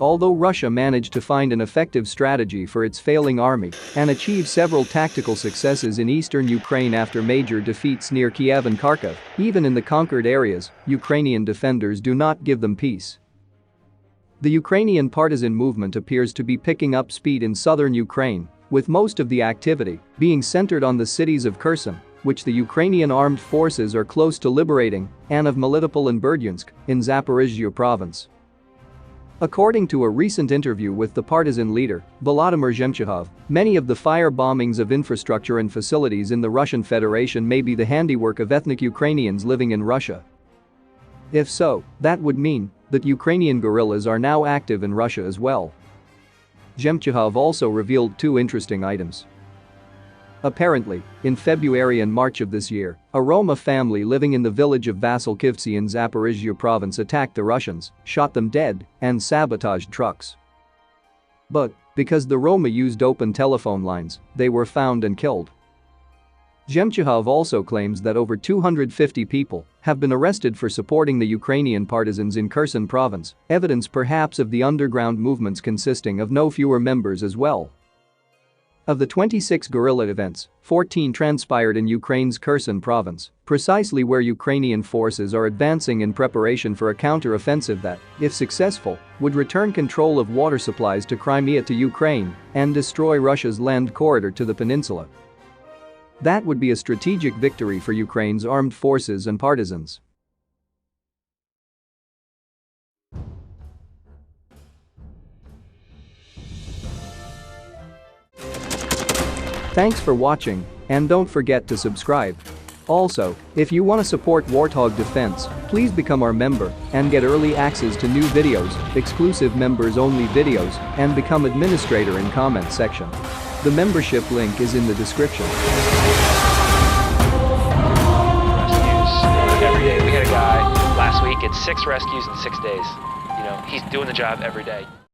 Although Russia managed to find an effective strategy for its failing army and achieve several tactical successes in eastern Ukraine after major defeats near Kiev and Kharkiv, even in the conquered areas, Ukrainian defenders do not give them peace. The Ukrainian partisan movement appears to be picking up speed in southern Ukraine, with most of the activity being centered on the cities of Kherson, which the Ukrainian armed forces are close to liberating, and of Melitopol and Berdyansk in Zaporizhzhia province. According to a recent interview with the partisan leader, Volodymyr Zemchahov, many of the fire bombings of infrastructure and facilities in the Russian Federation may be the handiwork of ethnic Ukrainians living in Russia. If so, that would mean that Ukrainian guerrillas are now active in Russia as well. Zemchahov also revealed two interesting items. Apparently, in February and March of this year, a Roma family living in the village of Vasilkivsy in Zaporizhzhia province attacked the Russians, shot them dead, and sabotaged trucks. But, because the Roma used open telephone lines, they were found and killed. Zemchahov also claims that over 250 people have been arrested for supporting the Ukrainian partisans in Kherson province, evidence perhaps of the underground movements consisting of no fewer members as well. Of the 26 guerrilla events, 14 transpired in Ukraine's Kherson province, precisely where Ukrainian forces are advancing in preparation for a counter-offensive that, if successful, would return control of water supplies to Crimea to Ukraine and destroy Russia's land corridor to the peninsula. That would be a strategic victory for Ukraine's armed forces and partisans. Thanks for watching, and don't forget to subscribe. Also, if you want to support Warthog Defense, please become our member and get early access to new videos, exclusive members-only videos, and become administrator in comment section. The membership link is in the description. Every day. We had a guy last week, it's 6 rescues in 6 days. He's doing the job every day.